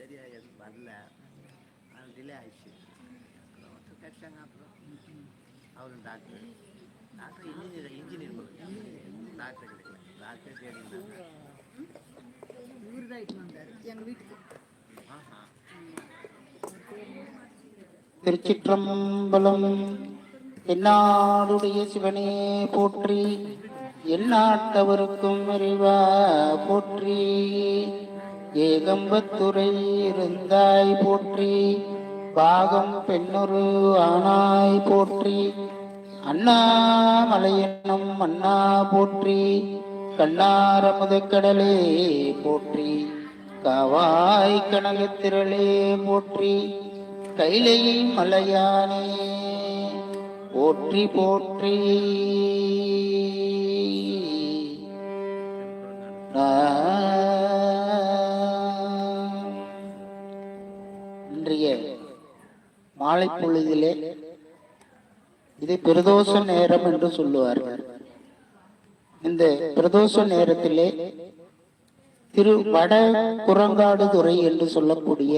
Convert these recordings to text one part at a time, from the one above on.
சரியா எதுவும் வரல, அது டிலே ஆயிடுச்சு. அப்புறம் கிடைச்சாங்க. அப்புறம் அவரும் டாக்டர் இன்ஜினியர் டாக்டர் கிடைக்கல, டாக்டர் தேடினாங்க. இவரு தான் இட்டு வந்தார் எங்கள் வீட்டுக்கு. திருச்சிற்றம்பலம். எந்நாடுடைய சிவனே போற்றி, எந்நாட்டவருக்கும் இறைவா போற்றி. ஏகம்பத்துரை இருந்தாய் போற்றி, பாகம் பெண்ணொரு ஆனாய் போற்றி. அண்ணாமலையனும் அண்ணா போற்றி, கண்ணாரமுதக்கடலே போற்றி. காவாய் கனகத்திரளே போற்றி, கைலை மலையானே போற்றி போற்றி. இன்றைய மாலை பொழுதிலே இதை பிரதோஷ நேரம் என்று சொல்லுவார்கள். இந்த பிரதோஷ நேரத்திலே திரு வட குரங்காடுதுறை என்று சொல்லக்கூடிய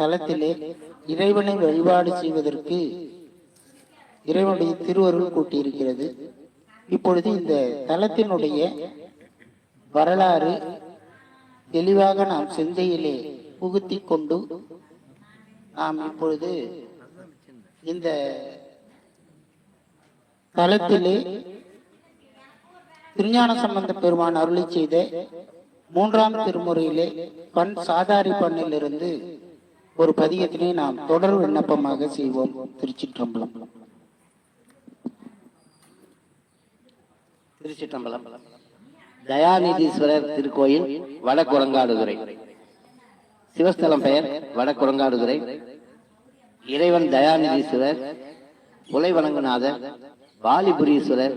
தலத்திலே இறைவனை வழிபாடு செய்வதற்கு இறைவனுடைய திருவருள் கூட்டியிருக்கிறது. இப்பொழுது இந்த தலத்தினுடைய வரலாறு தெளிவாக நாம் சிந்தையிலே புகுத்தி கொண்டு நாம் இப்பொழுது இந்த தலத்திலே திருஞான சம்பந்த பெருமான் அருளி செய்த 3ஆம் திருமுறையிலே பண் சாதாரி பண்ணிலிருந்து ஒரு பதிகத்தினை நாம் தொடர் விண்ணப்பமாக செய்வோம். திருச்சிற்றம்பலம். திருச்சிற்றம்பலம். தயாநிதீஸ்வரர் திருக்கோயில் வடகுரங்காடுதுறை. சிவஸ்தலம் பெயர் வடகுரங்காடுதுறை. இறைவன் தயாநிதீஸ்வரர், உலைவணங்குநாதர், வாலிபுரீஸ்வரர்,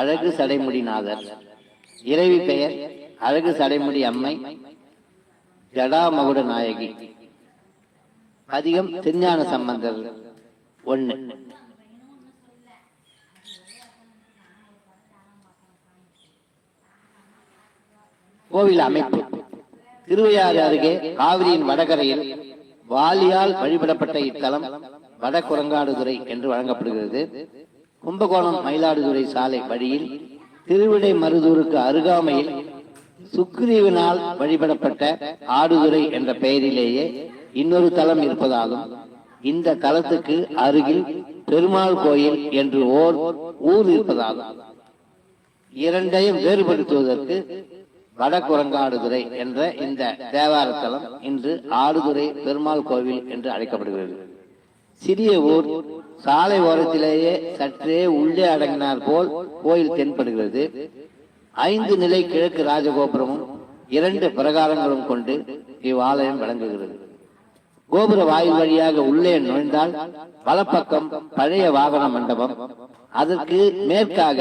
அழகு சடைமுடிநாதர். இறைவி பெயர் அழகு சடைமுடி அம்மை, ஜடாமகுட நாயகி. அதிகம் திருஞான சம்பந்தர் 1. கோவில் அமைப்பு. திருவையாறு அருகே காவிரியின் வடகரையில் வாலியால் வழிபடப்பட்ட இத்தலம் வடகுரங்காடுதுறை என்று வழங்கப்படுகிறது. கும்பகோணம் மயிலாடுதுறை சாலை வழியில் திருவிடை மருதூருக்கு அருகாமையில் சுக்ரீவனால் வழிபடப்பட்ட ஆடுதுறை என்ற பெயரிலேயே இன்னொரு தலம் இருப்பதாலும், இந்த தலத்துக்கு அருகில் பெருமாள் கோயில் என்று ஓர் ஊர் இருப்பதாலும் இரண்டையும் வேறுபடுத்துவதற்கு வடகுரங்காடுதுறை என்ற இந்த தேவார தலம் இன்று ஆடுதுறை பெருமாள் கோவில் என்று அழைக்கப்படுகிறது. சிறிய ஊர், சாலை ஓரத்திலேயே சற்றே உள்ளே அடங்கினார் போல் கோயில் தென்படுகிறது. 5 நிலை கிழக்கு ராஜகோபுரமும் 2 பிரகாரங்களும் கொண்டு இவ்வாலயம் விளங்குகிறது. கோபுர வாயில் வழியாக உள்ளே நுழைந்தால் வலப்பக்கம் பழைய வாகன மண்டபம், அதற்கு மேற்காக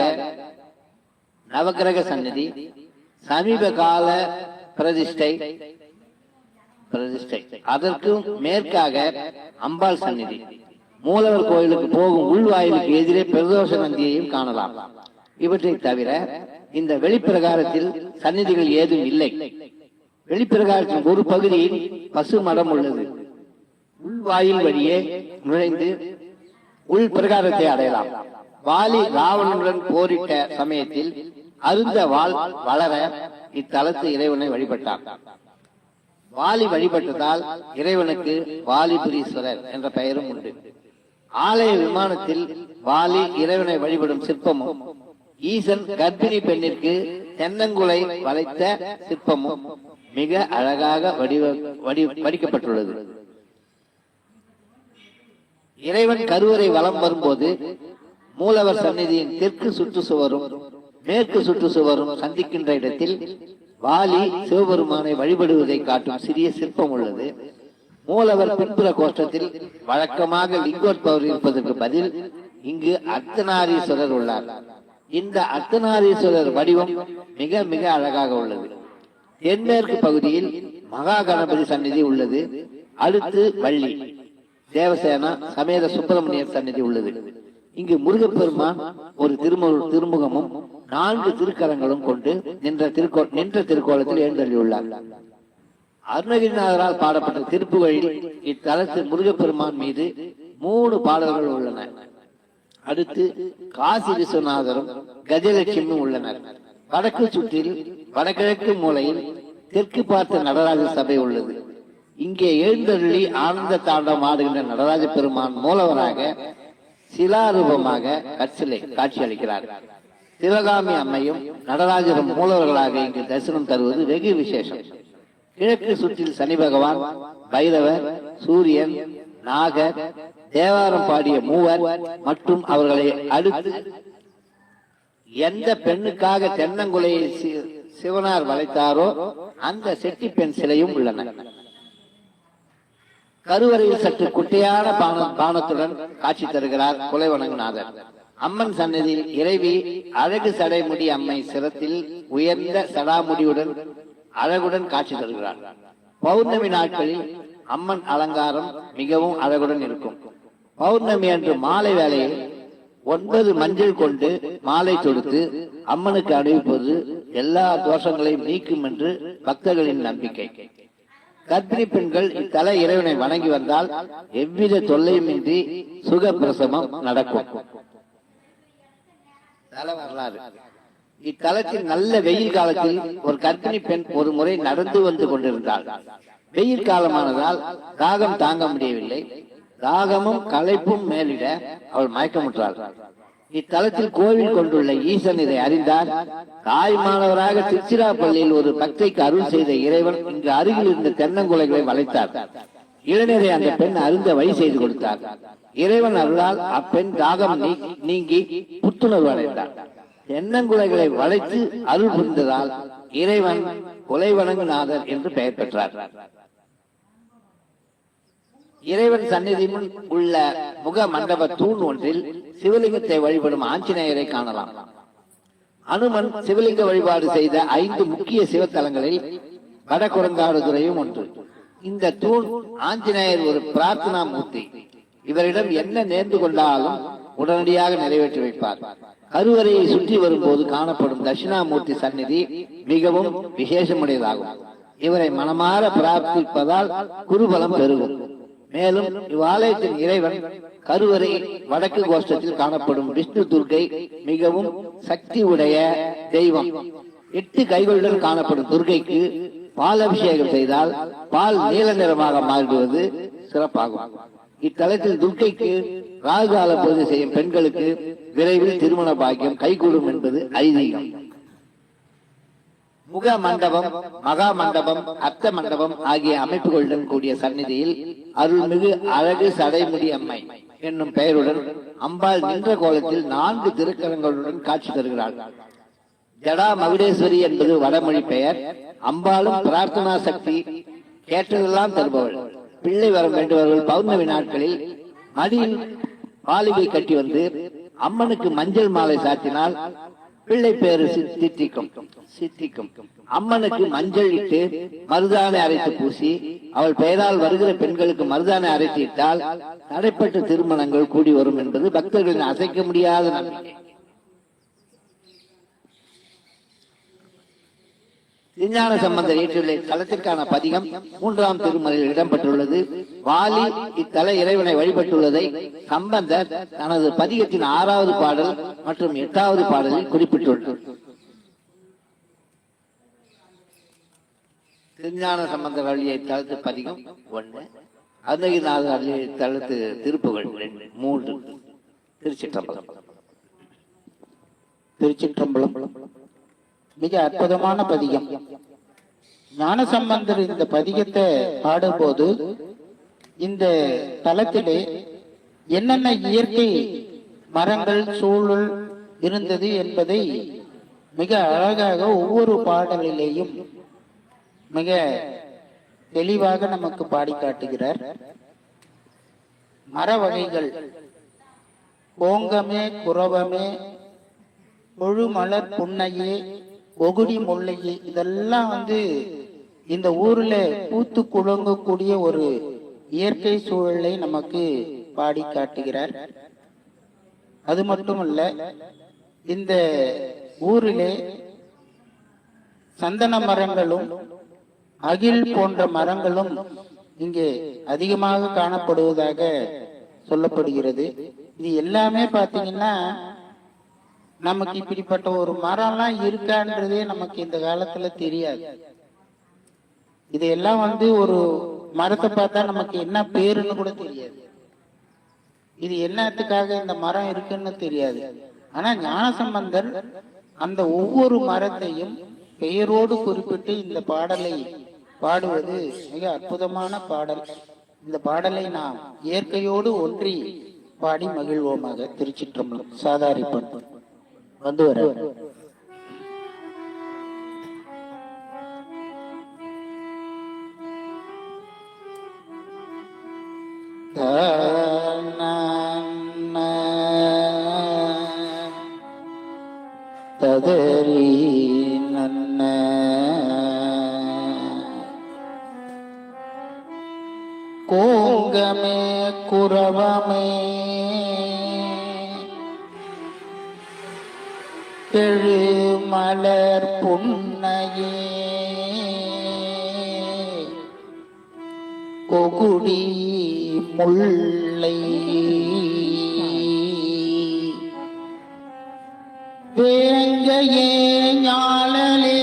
நவகிரக சந்நிதி, சமீப கால பிரதிஷ்டை, அதற்கு மேற்காக அம்பாள் சந்நிதி. மூலவர் கோயிலுக்கு போகும் உள்வாயிலுக்கு எதிரே பிரதோஷ நந்தியையும் காணலாம். இவற்றை தவிர இந்த வெளிப்பிரகாரத்தில் சந்நிதிகள் ஏதும் இல்லை. வெளிப்பிரகாரத்தின் ஒரு பகுதியில் பசு மடம் உள்ளது. உள்வாயில் வழியே நுழைந்து உள் பிரகாரத்தை அடையலாம். வாலி ராவணனுடன் போரிட்ட சமயத்தில் அருந்த வாள் வளர இத்தலத்து இறைவனை வழிபட்டார். வாலி வழிபட்டதால் இறைவனுக்கு வாலிபுரீஸ்வரர் என்ற பெயரும் உண்டு. ஆலய விமானத்தில் வாலி இறைவனை வழிபடும் சிற்பமும், ஈசன் கர்ப்பிணி பெண்ணிற்கு தென்னங்குலை வளைத்த சிற்பமும் மிக அழகாக வடிக்கப்பட்டுள்ளது. இறைவன் கருவறை வலம் வரும்போது மூலவர் சந்நிதியின் தெற்கு சுற்றுச்சுவரும் மேற்கு சுற்றுச்சுவரும் சந்திக்கின்ற இடத்தில் வாலி சிவபெருமானை வழிபடுவதை காட்டும் சிறிய சிற்பம் உள்ளது. மூலவர் பின்புற கோஷ்டத்தில் வழக்கமாக லிங்கோத்பவர் இருப்பதற்கு பதில் இங்கு அர்த்தநாரீஸ்வரர் உள்ளார். இந்த அர்த்தநாரீஸ்வரர் வடிவம் மிக மிக அழகாக உள்ளது. தென்மேற்கு பகுதியில் மகா கணபதி சந்நிதி உள்ளது. அடுத்து வள்ளி தேவசேனா சமேத சுப்பிரமணியர் சந்நிதி உள்ளது. இங்கு முருகப்பெருமான் ஒரு திருமுகமும் 4 திருக்கரங்களும் கொண்டு நின்ற திருக்கோலத்தில் எழுந்தள்ளியுள்ளார். அருணகிரிநாதரால் பாடப்பட்ட திருப்புகழில் இத்தலத்தில் முருகப்பெருமான் மீது 3 பாடல்கள் உள்ளன. அடுத்து காசி விஸ்வநாதரும் கஜலட்சுமியும் உள்ளனர். வடக்கு சுற்றில் வடகிழக்கு மூலையில் தெற்கு பார்த்த நடராஜ சபை உள்ளது. இங்கே எழுந்தருளி ஆனந்த தாண்டவம் ஆடுகின்ற நடராஜ பெருமான் மூலவராக சிலாரூபமாக கற்சிலை காட்சி அளிக்கிறார். சிவகாமி அம்மையும் நடராஜரும் மூலவர்களாக இங்கு தரிசனம் தருவது வெகு விசேஷம். கிழக்கு சுற்றில் சனி பகவான், பைரவர், சூரியன், நாகர், தேவாரம் பாடிய மூவர் மற்றும் அவர்களை அடுத்து எந்த பெண்ணுக்காக தென்னங்குலையை சிவனார் வளைத்தாரோ அந்த செட்டி பெண் சிலையும் உள்ளன. கருவறையில் சற்று குட்டையான பானத்துடன் காட்சி தருகிறார் குலைவணங்குநாதர். அம்மன் சன்னதியில் இறைவி அழகு சடைமுடி அம்மை சிரத்தில் உயர்ந்த சடாமுடியுடன் அழகுடன் காட்சி தருகிறார். பௌர்ணமி நாட்களில் அம்மன் அலங்காரம் மிகவும் அழகுடன் இருக்கும். பௌர்ணமி அன்று மாலை வேளையில் 9 மஞ்சள் கொண்டு மாலை தொடுத்து அம்மனுக்கு அணிவிப்பது எல்லா தோஷங்களையும் நீக்கும் என்று பக்தர்களின் நம்பிக்கை. கர்ப்பிணி பெண்கள் இத்தல இறைவனை வணங்கி வந்தால் எவ்வித தொல்லையுமின்றி சுகப்பிரசவம் நடக்கும். தல வரலாறு. இத்தலத்தில் நல்ல வெயில் காலத்தில் ஒரு கர்ப்பிணி பெண் ஒரு முறை நடந்து வந்து கொண்டிருந்தாள். வெயில் காலமானதால் தாகம் தாங்க முடியவில்லை. தாகமும் களைப்பும் மேலிட அவள் மயக்கமுற்றாள். இத்தலத்தில் கோவில் கொண்டுள்ள ஈசன் இதை அறிந்தார். தாய்மானவராக திருச்சிராப்பள்ளியில் ஒரு பக்தைக்கு அருள் செய்த இறைவன் இங்கு அருகில் இருந்த தென்னங்குலைகளை வளைத்தார். இளைஞரை அந்த பெண் அருந்த வழி செய்து கொடுத்தார். இறைவன் அருளால் அப்பெண் தாகம் நீங்கி புத்துணர்வு அடைந்தார். தென்னங்குலைகளை வளைத்து அருள் புரிந்ததால் இறைவன் குலைவணங்குநாதர் என்று பெயர் பெற்றார். இறைவன் சந்நிதி முன் உள்ள முக மண்டப தூண் ஒன்றில் சிவலிங்கத்தை வழிபடும் ஆஞ்சநேயரை காணலாம். அனுமன் சிவலிங்க வழிபாடு செய்த 5 முக்கிய சிவத்தலங்களில் வடகுரங்காடுதுறையும் ஒன்று. இந்த தூண் ஆஞ்சநேயர் ஒரு பிரார்த்தனா மூர்த்தி. இவரிடம் என்ன நேர்ந்து கொண்டாலும் உடனடியாக நிறைவேற்றி வைப்பார். கருவறையை சுற்றி வரும்போது காணப்படும் தட்சிணாமூர்த்தி சந்நிதி மிகவும் விசேஷமுடையதாகும். இவரை மனமாற பிரார்த்திப்பதால் குருபலம் பெருகும். மேலும் இவ்வாலயத்தின் இறைவன் கருவறை வடக்கு கோஷ்டத்தில் காணப்படும் விஷ்ணு துர்க்கை மிகவும் சக்தி உடைய தெய்வம். 8 கைகளுடன் காணப்படும் துர்க்கைக்கு பால் அபிஷேகம் செய்தால் பால் நீல நிறமாக மாறுவது சிறப்பாகும். இத்தலத்தில் துர்க்கைக்கு ராகுகால பூஜை செய்யும் பெண்களுக்கு விரைவில் திருமண பாக்கியம் கைகூடும் என்பது ஐதீகம். முக மண்டபம், மகா மண்டபம், அர்த்த மண்டபம் ஆகிய அமைப்புகளுடன் கூடிய சந்நிதியில் அருள்மிகு அழகு சடைமுடி அம்மை என்னும் பெயருடன் அம்பாள் நின்ற கோலத்தில் 4 திருக்கரங்களுடன் காட்சி தருகிறாள். ஜடா மகுடேஸ்வரி என்பது வடமொழி பெயர். அம்பாளும் பிரார்த்தனா சக்தி, கேட்டதெல்லாம் தருபவள். பிள்ளை வர வேண்டுபவர்கள் பௌர்ணமி நாட்களில் மடியில் பாலிகை கட்டி வந்து அம்மனுக்கு மஞ்சள் மாலை சாத்தினால் பிள்ளை பேரு சித்திக்கும். அம்மனுக்கு மஞ்சள் இட்டு மருதானை அரைத்து பூசி அவள் பெயரால் வருகிற பெண்களுக்கு மருதானை அரைத்து இட்டால் தடைப்பட்ட திருமணங்கள் கூடி வரும் என்பது பக்தர்களின் அசைக்க முடியாத நம்பிக்கை. திருஞான சம்பந்தர் இயற்றியுள்ள தலத்திற்கான பதிகம் 3ஆம் திருமுறையில் இடம்பெற்றுள்ளது. வாலி இத்தல இறைவனை வழிபட்டுள்ளதை சம்பந்தர் தனது பதிகத்தின் 6வது பாடல் மற்றும் 8வது பாடலில் குறிப்பிட்டுள்ளார். திருஞான சம்பந்தர் அருளிய தலத்து பதிகம் 1, அருணகிரிநாதர் அருளிய தலத்து திருப்புகழ் 3. திருச்சிற்றம்பலம். மிக அற்புதமான பதிகம். ஞானசம்பந்தர் இந்த பதிகத்தை பாடும்போது இந்த தலத்திலே என்னென்ன இயற்கை மரங்கள் சூழல் இருந்தது என்பதை மிக அழகாக ஒவ்வொரு பாடலிலேயும் மிக தெளிவாக நமக்கு பாடி காட்டுகிறார். மர வகைகள் கோங்கமே, குரவமே, கொழுமலர் புன்னையே, ஒகுடி முல்லையே, இதெல்லாம் இந்த ஊர்ல பூத்து குலுங்கக்கூடிய ஒரு இயற்கை சூழலை நமக்கு பாடி காட்டுகிறார். அது மட்டுமல்ல, இந்த ஊரிலே சந்தன மரங்களும் அகில் போன்ற மரங்களும் இங்கே அதிகமாக காணப்படுவதாக சொல்லப்படுகிறது. இது எல்லாமே பாத்தீங்கன்னா நமக்கு இப்படிப்பட்ட ஒரு மரம்லாம் இருக்கான்றதே நமக்கு இந்த காலத்துல தெரியாது. இதெல்லாம் ஒரு மரத்தை பார்த்தா நமக்கு என்ன பேருன்னு கூட தெரியாது. இது என்னத்துக்காக இந்த மரம் இருக்குன்னு தெரியாது. ஆனா ஞானசம்பந்தர் அந்த ஒவ்வொரு மரத்தையும் பெயரோடு குறிப்பிட்டு இந்த பாடலை பாடுவது மிக அற்புதமான பாடல். இந்த பாடலை நாம் இயற்கையோடு ஒன்றி பாடி மகிழ்வோமாக. திருச்சிற்றம்பலம். சாதாரிப்பன் வந்து வர ததரி நன்ன கோங்கமே குரவமே எழுமலர் புன்னையே கொகுடி முல்லை வேங்கையே ஞாழலே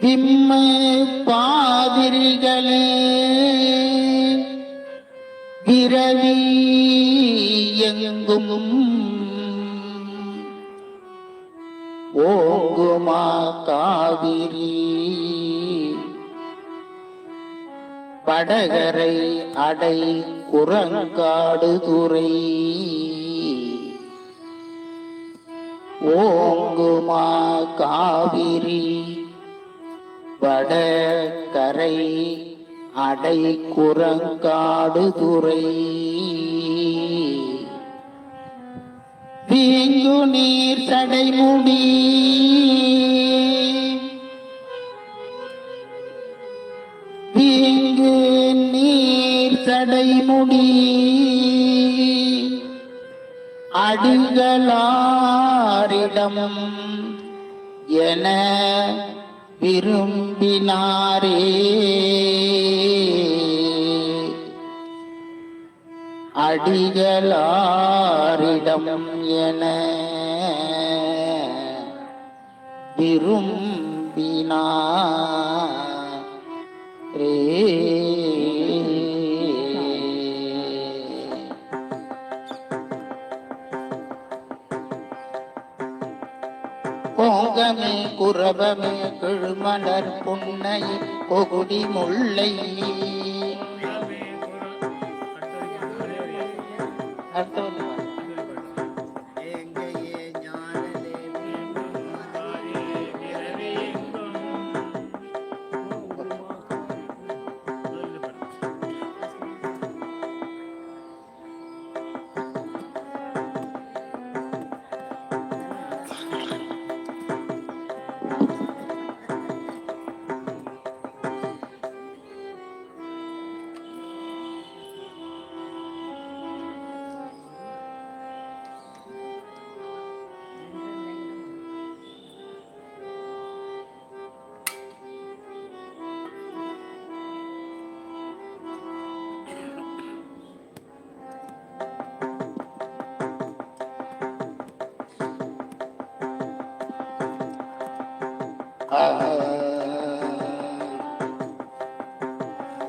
விம்மு பாதிரிகளே விரவி எங்கும் ஓங்குமா காவிரி படகரை அடை குரங்காடு துறை ஓங்குமா காவிரி வடகரை அடை குரங்காடு துறை வீங்கு நீர் சடைமுடி வீங்கு நீர் சடைமுடி அடிகளாரிடம் என விரும்பினாரே அடிகளாரிடம் என விரும்பினாரே. கோங்கமே குரவமே கெழுமலர் புன்னை கொகுடி முல்லை எங்கையே ஞானலே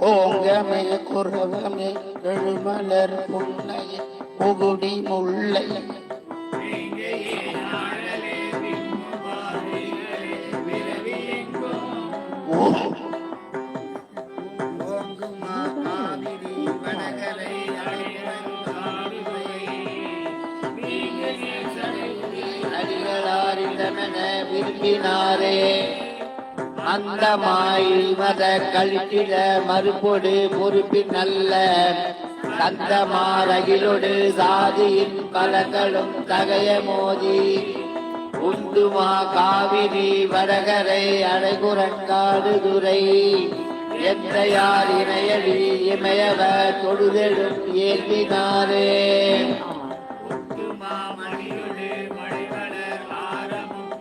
ஓங்கமே குரவமே கெழுமலர் புன்னை கொகுடி முல்லை ஓங்குமா காவிரி வடகரை அடிகளாரிடமென விரும்பினாரே அந்த மாய் மத கழித்திட மறுபொடு பொறுப்பின் நல்ல தந்தமாரகிலொடு சாதியின் கலங்களும் தகைய மோதி உந்துமா காவிரி வடகரை அடைகுரங்காடு துறை எந்த யார் இணையடி இமயவ தொடுதெழும் ஏற்பினாரே மணியோடு மழைவளர் ஆரமும்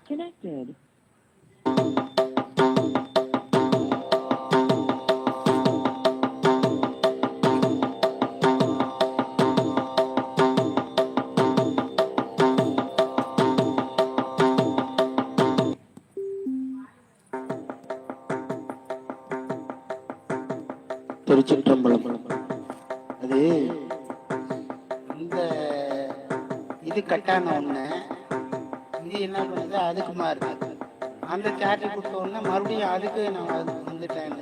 Connected. திருச்சிற்றம்பலம். அது இந்த இது கட்டான ஒண்ணு இது என்ன பண்ணுது, அதுக்கு மாறுது. அந்த சார்ஜ் கொடுத்த உடனே மறுபடியும் அதுக்கு நான் வந்துட்டேன்.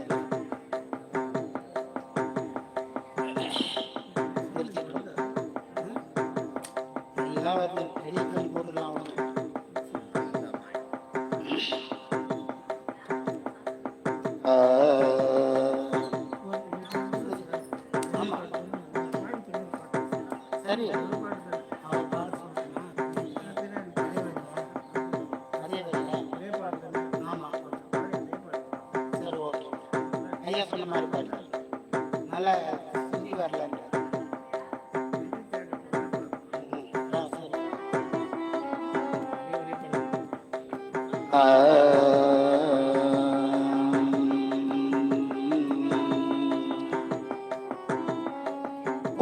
எல்லாம் வருது, பெரிய கை போட்டுலாம் ஆமா சரி. ஐயா சொன்ன மாதிரி பாருங்க, நல்லா சுத்தி வரல.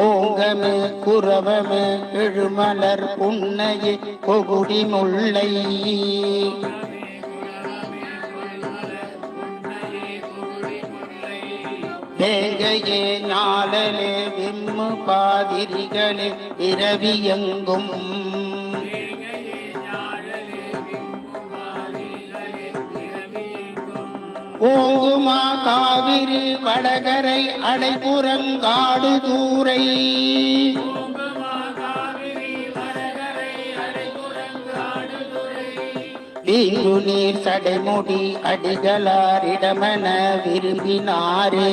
ஓங்கமே குரவமே எழுமலர் புன்னையே கொகுடி முல்லை வேங்கையே ஞாலலே விம்மு பாதிரிகளே இரவியெங்கும் ஓங்குமா காவிரி வடகரை அடைபுறங்காடு தூரை வீங்கு நீர் சடைமுடி அடிகளாரிடமென விரும்பினாரே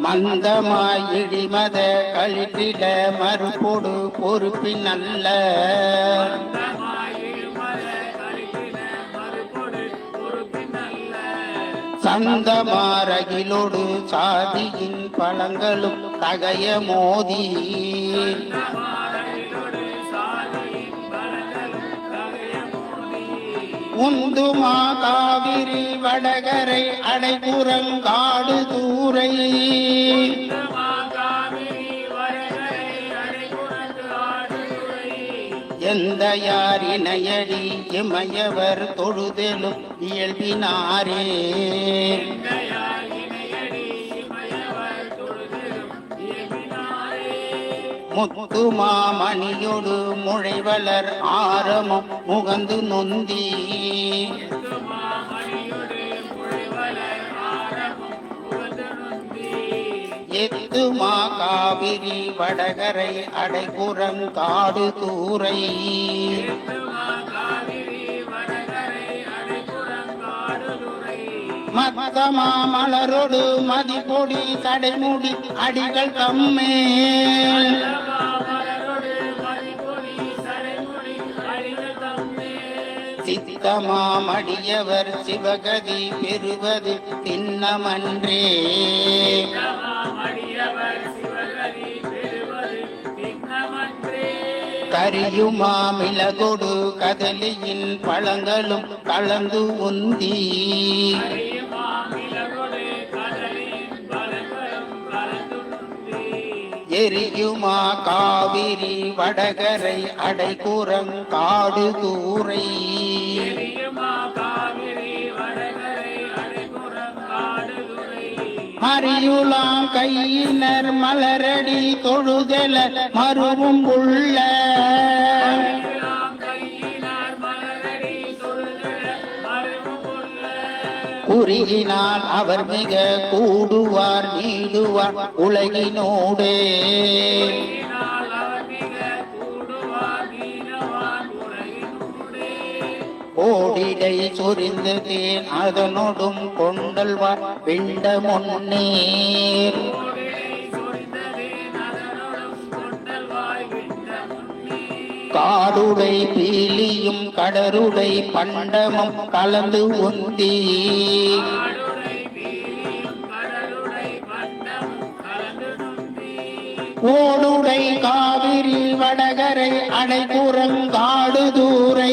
மந்தமாய் இடிமத கழித்திட மறுபொடு பொறுப்பின் அல்ல சந்தமாரகிலோடு சாதியின் பழங்களும் தகைய மோதி உந்துமா காவிரி வடகரை அடைபுறங்காடு தூரை எந்த யார் இணையடி இமையவர் தொழுதலும் இயல்பினாரே முத்துமாமணியோடு முளைவளர் ஆரமும் முகந்து நொந்தி எத்துமா காவிரி வடகரை அடைபுறங்காடு தூரை மத்தமா மலரோடு மதிப்பொடி தடைமுடி அடிகள் தம்மேல் சித்தமாமடியவர் சிவகதி பெறுவது திண்ணமன்றே கரியுமா மிளகொடு கதலியின் பழங்களும் கலந்து உந்தி எரியுமா காவிரி வடகரை அடைபுறங்காடு தூரை மறியுலாம் கையினர் மலரடி தொழுதல மருவும் உள்ள குறுகினால் அவர் மிக கூடுவார் நீடுவார் உலகினோடே ஓடிடை சொரிந்து தேன் அதனோடும் கொண்டல்வார் விண்ட முன்னேர் காடுடை பீலியும் கடருடை பண்டமும் கலந்து உந்தி ஓடுடை காவிரி வடகரை அடைக்குரங்காடு தூரை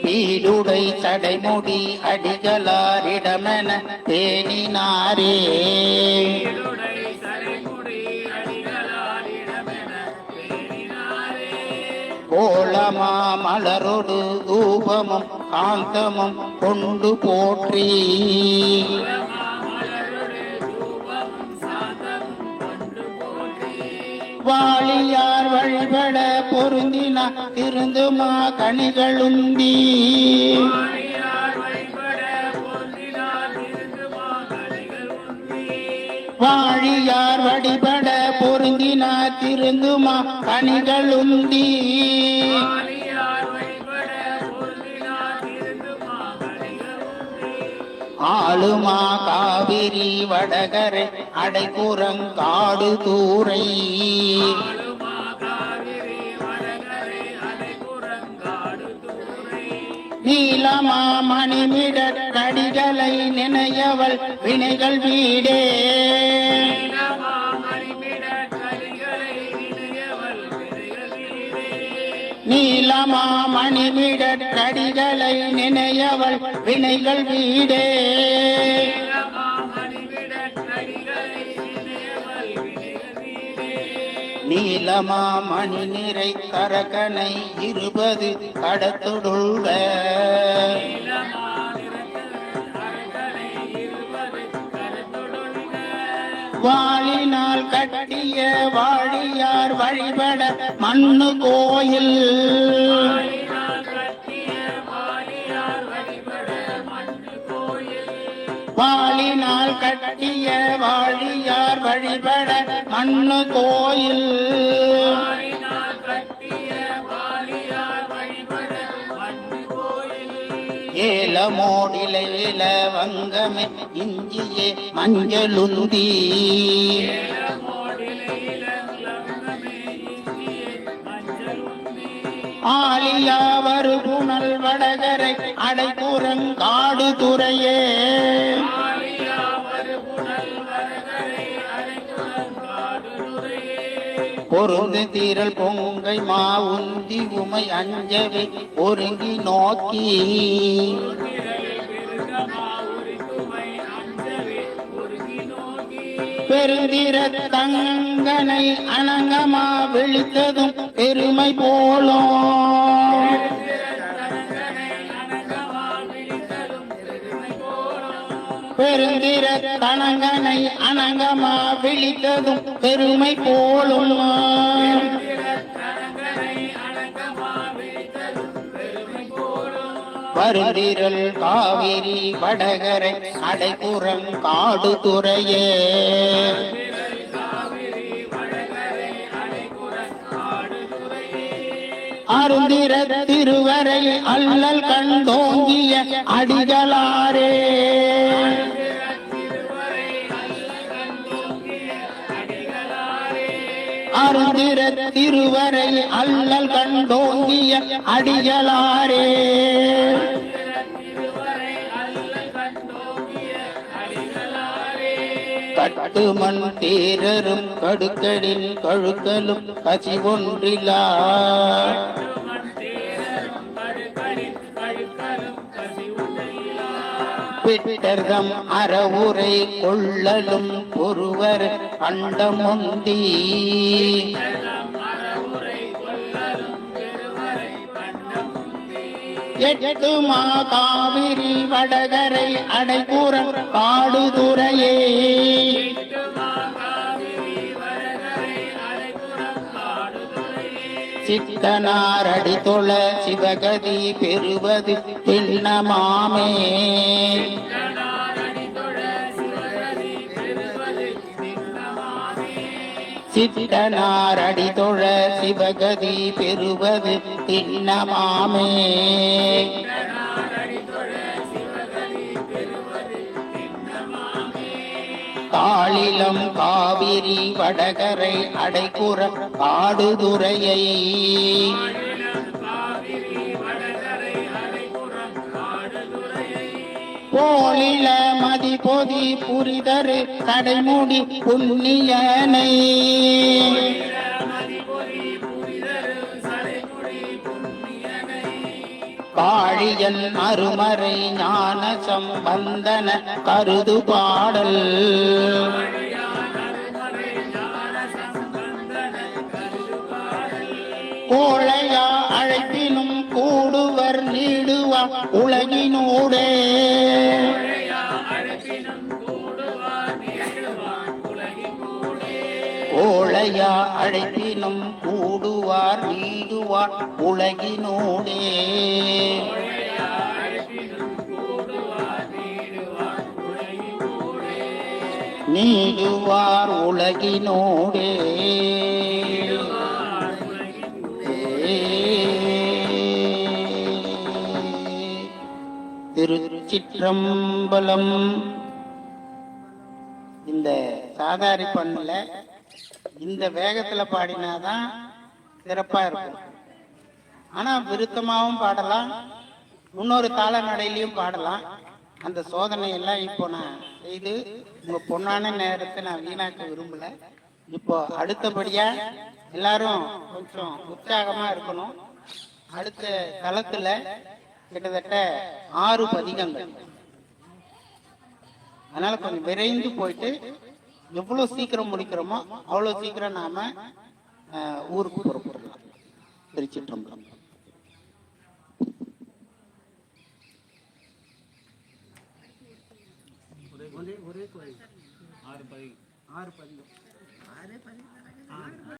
வீடுடை சடைமுடி அடிகளாரிடமென தேனினாரே கோலமா மலரொடு தூபமும் காந்தமும் கொண்டு போற்றி வாழியார் வழிபட பொருந்தினா திருந்துமா கனிகளுந்தி வாழியார் வழிபட பொருந்தினா திருந்துமா கனிகளுந்தி ஆளுமா காவிரி வடகரை அடைக்குரங்காடு தூரை நீலமா மணிமிடற் கடிகளை நினையவள் வினைகள் வீடே நீலமா மணிமிடற் கடிகளை நினையவள் வினைகள் வீடே நீலமா மணி நிறை கரகனை 20 கடத்துடுள்க வாழினால் கட்டிய வாழியார் வழிபட மண்ணு கோயில் வாழினால் கட்டிய வாழியார் வழிபட மண்ணு கோயில் ஏலமோடில வங்கமே இஞ்சியே மஞ்சளுந்தி ஆலியாவரு புனல் வடகரை அடைக்குரங்காடு துறையே பொருந்து தீரல் பொங்கை மாவுந்தி உமை அஞ்சவே ஒருங்கி நோக்கி பெருந்திர தங்கனை அணங்கமா விழித்ததும் பெருமை போலும் பெருந்திர தனங்கனை அணங்கமா விழித்ததும் பெருமை போலும் வருந்திரல் காவிரி வடகரை அடைக்குரங்காடு துறையே அருந்திர திருவரை அல்லல் கண்டோங்கிய அடிகளாரே அருந்திர திருவரை அல்லல் கண்டோங்கிய அடிகளாரே கட்டுமண் தேரரும் கடுக்கடின் கழுக்கலும் கசி ஒன்றிலா பிட்டர்தம் அறவுரை கொள்ளலும் ஒருவர் அண்டமுந்தி எட்டுமா காவிரி வடகரை அடைக்குரம் காடுதுறையே சித்தனார் அடித்தொழ சிவகதி பெறுவது திண்ணமாமே சித்தனார் அடித்தொழ சிவகதி பெறுவது திண்ணமாமே காளிலம் காவிரி வடகரை அடைக்குற காடுதுறையை போலில மதி பொதி புரிதரு கடைமூடி புண்ணியனை காழியன் அருமறை ஞான சம்பந்தன கருது பாடல் கோழையா அழைப்பினும் கூடுவர் நீடுவா உலகினூடே கோழையா அழைப்பினும் கூடுவார் நீடுவார் உலகினூடே நீடுவார் உலகினோடே திருச்சிற்றம்பலம். இந்த சாதாரி பண்ணல இந்த வேகத்துல பாடினாதான் சிறப்பா இருக்கும். ஆனா விருத்தமாவும் பாடலாம், இன்னொரு தாள நடையிலையும் பாடலாம். அந்த சோதனை எல்லாம் இப்போ நான் செய்து உங்க பொன்னான நேரத்தை நான் வீணாக்க விரும்பல. இப்போ அடுத்தபடியா எல்லாரும் கொஞ்சம் உற்சாகமா இருக்கணும். அடுத்த தளத்துல கிட்டத்தட்ட 6 பதிகங்கள். அதனால கொஞ்சம் விரைந்து போயிட்டு எவ்வளவு சீக்கிரம் முடிக்கிறோமோ அவ்வளவு சீக்கிரம் நாம ஊருக்கு புறப்படலாம். திருச்சிற்றம்பலம். ஒரே கோயில் 6 பதிகம்